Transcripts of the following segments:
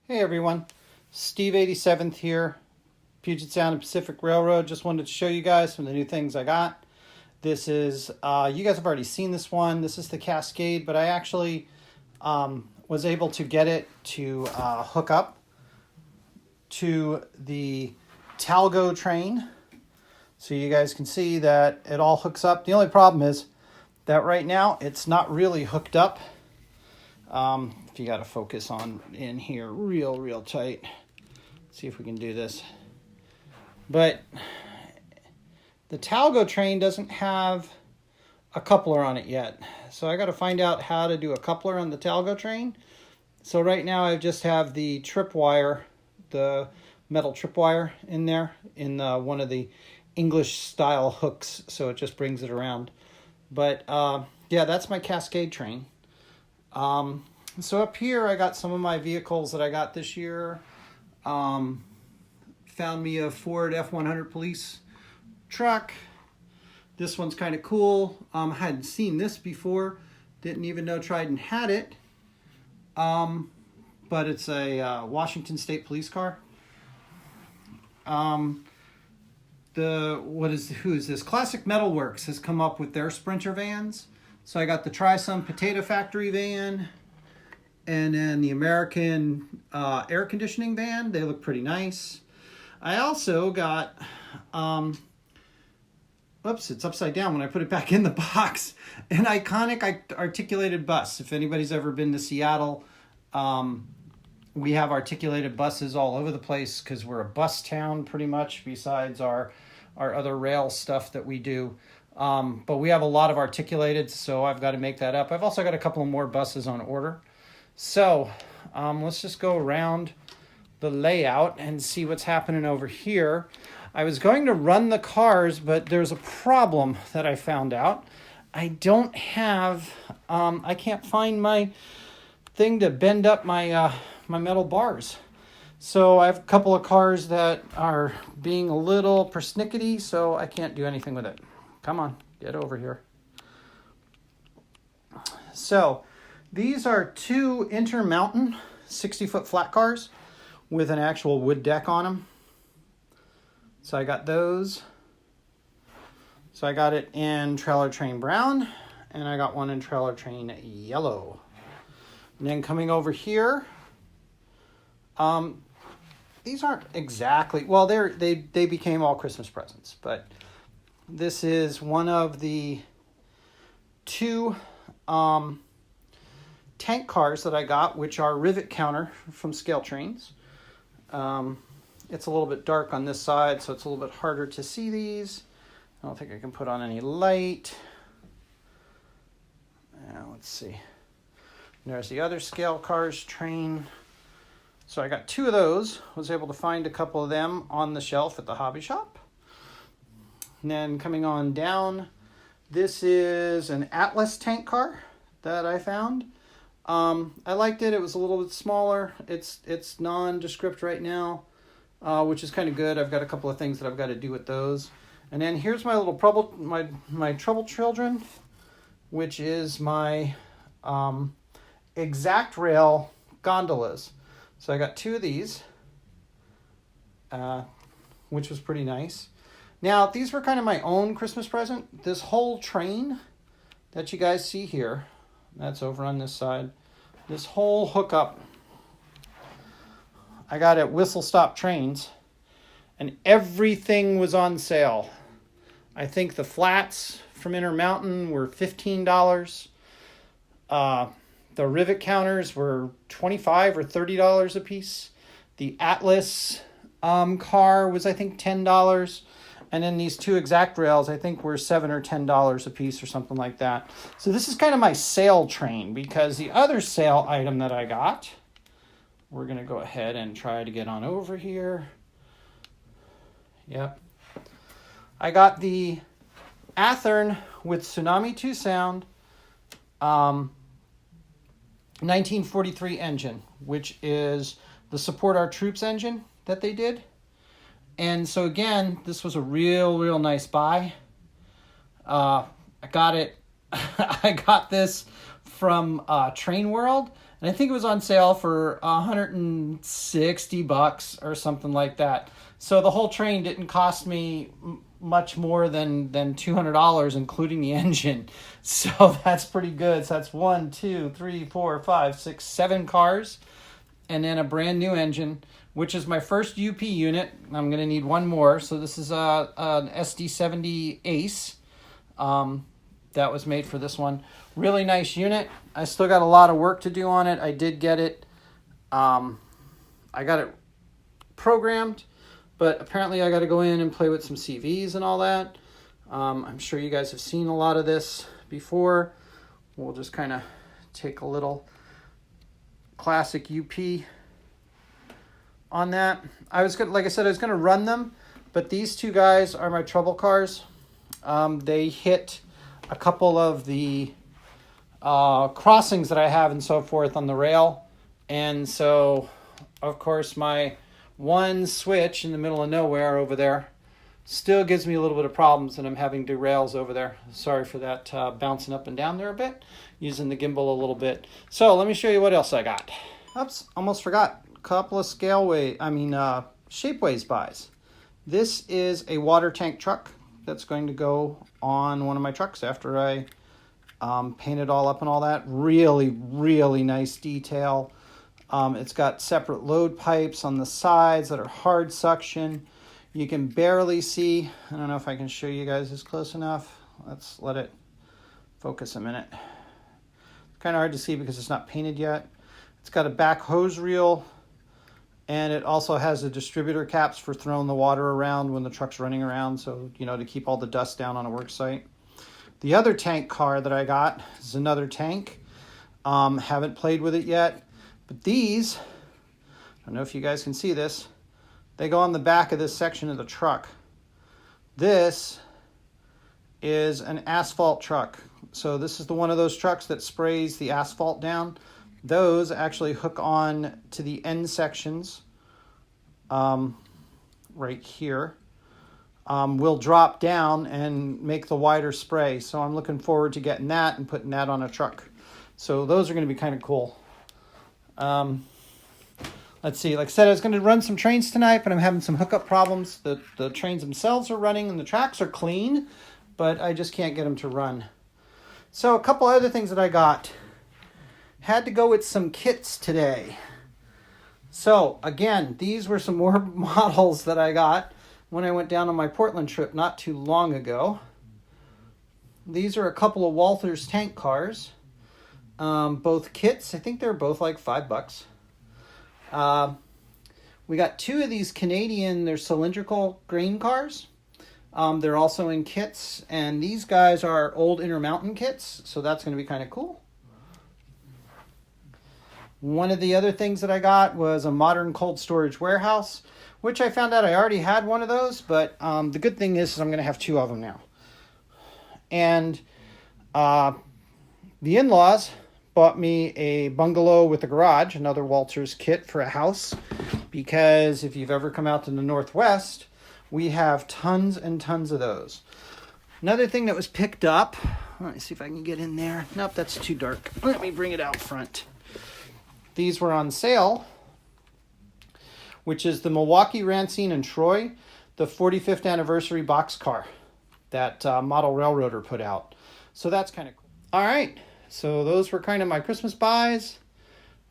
Hey everyone, Steve 87th here, Puget Sound and Pacific Railroad. Just wanted to show you guys some of the new things I got. This is, you guys have already seen this one. This is the Cascade, but I actually was able to get it to hook up to the Talgo train. So you guys can see that it all hooks up. The only problem is that right now it's not really hooked up. If you got to focus on in here real tight. Let's see if we can do this. But the Talgo train doesn't have a coupler on it yet. So I got to find out how to do a coupler on the Talgo train. So right now I just have the tripwire, the metal tripwire in there in one of the English style hooks. So it just brings it around. But yeah, that's my Cascade train. So up here, I got some of my vehicles that I got this year. Found me a Ford F-100 police truck. This one's kind of cool. I hadn't seen this before. Didn't even know Trident had it. But it's a Washington State police car. Who is this? Classic Metalworks has come up with their Sprinter vans. So I got the Try Some Potato Factory van. And then the American air conditioning van. They look pretty nice. I also got, oops, it's upside down when I put it back in the box. An iconic articulated bus. If anybody's ever been to Seattle, we have articulated buses all over the place because we're a bus town pretty much, besides our other rail stuff that we do. But we have a lot of articulated, so I've got to make that up. I've also got a couple of more buses on order. So let's just go around the layout and see what's happening over here. I was going to run the cars, but there's a problem that I found out. I don't have, I can't find my thing to bend up my my metal bars. So I have a couple of cars that are being a little persnickety, so I can't do anything with it. Come on, get over here. So these are two Intermountain 60-foot flat cars with an actual wood deck on them. So I got those. So I got it in Trailer Train Brown, and I got one in Trailer Train Yellow. And then coming over here, these aren't exactly, well, they became all Christmas presents, but this is one of the two tank cars that I got, which are rivet counter from Scale Trains. It's a little bit dark on this side, so it's a little bit harder to see these. I don't think I can put on any light. Now, let's see. There's the other Scale Cars train. So I got two of those. Was able to find a couple of them on the shelf at the hobby shop. And then coming on down, this is an Atlas tank car that I found. I liked it. It was a little bit smaller. It's nondescript right now, which is kind of good. I've got a couple of things that I've got to do with those. And then here's my little my trouble children, which is my Exact Rail gondolas. So I got two of these, which was pretty nice. Now, these were kind of my own Christmas present. This whole train that you guys see here, That's over on this side. This whole hookup I got at Whistle Stop Trains, and everything was on sale. I think the flats from Intermountain were $15. The rivet counters were $25 or $30 a piece. The Atlas car was, I think, $10. And then these two exact rails, I think, were $7 or $10 a piece or something like that. So this is kind of my sale train, because the other sale item that I got, we're going to go ahead and try to get on over here. Yep. I got the Athearn with Tsunami 2 sound 1943 engine, which is the Support Our Troops engine that they did. And so again, this was a real nice buy. I got it. I got this from Train World, and I think it was on sale for $160 or something like that. So the whole train didn't cost me much more than $200, including the engine. So that's pretty good. So that's 1, 2, 3, 4, 5, 6, 7 cars, and then a brand new engine, which is my first UP unit. I'm going to need one more. So this is an SD70 Ace that was made for this one. Really nice unit. I still got a lot of work to do on it. I did get it. I got it programmed, but apparently I got to go in and play with some CVs and all that. I'm sure you guys have seen a lot of this before. We'll just kind of take a little classic UP on that. I was gonna, like I said, I was going to run them, but these two guys are my trouble cars. They hit a couple of the crossings that I have and so forth on the rail, and so of course my one switch in the middle of nowhere over there still gives me a little bit of problems, and I'm having derails over there. Sorry for that, bouncing up and down there a bit, using the gimbal a little bit. So let me show you what else I got. Oops, almost forgot. Couple of Shapeways buys. This is a water tank truck that's going to go on one of my trucks after I paint it all up and all that. Really nice detail. It's got separate load pipes on the sides that are hard suction. You can barely see. I don't know if I can show you guys this close enough. Let's let it focus a minute. It's kind of hard to see because it's not painted yet. It's got a back hose reel, and it also has the distributor caps for throwing the water around when the truck's running around, so, you know, to keep all the dust down on a work site. The other tank car that I got is another tank. Haven't played with it yet, but these, I don't know if you guys can see this, they go on the back of this section of the truck. This is an asphalt truck. So this is the one of those trucks that sprays the asphalt down. Those actually hook on to the end sections right here. Will drop down and make the wider spray. So I'm looking forward to getting that and putting that on a truck. So those are going to be kind of cool. Let's see, like I said, I was going to run some trains tonight, but I'm having some hookup problems. The trains themselves are running and the tracks are clean, but I just can't get them to run. So a couple other things that I got. Had to go with some kits today. So again, these were some more models that I got when I went down on my Portland trip not too long ago. These are a couple of Walthers tank cars. Both kits, I think they're both like $5. We got two of these Canadian, they're cylindrical grain cars. They're also in kits, and these guys are old Intermountain kits, so that's going to be kind of cool. One of the other things that I got was a modern cold storage warehouse, which I found out I already had one of those, but the good thing is I'm going to have two of them now. And the in-laws bought me a bungalow with a garage, another Walters kit for a house, because if you've ever come out to the Northwest, we have tons and tons of those. Another thing that was picked up, let me see if I can get in there. Nope, that's too dark. Let me bring it out front. These were on sale, which is the Milwaukee, Racine, and Troy, the 45th anniversary box car that Model Railroader put out. So that's kind of cool. All right, So those were kind of my Christmas buys.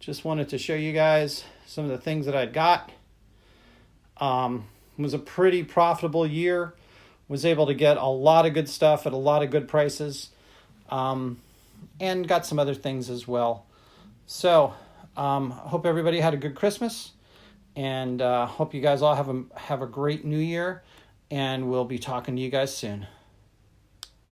Just wanted to show you guys some of the things that I got. It was a pretty profitable year. Was able to get a lot of good stuff at a lot of good prices. And got some other things as well. So, hope everybody had a good Christmas, and hope you guys all have a great New Year, and we'll be talking to you guys soon.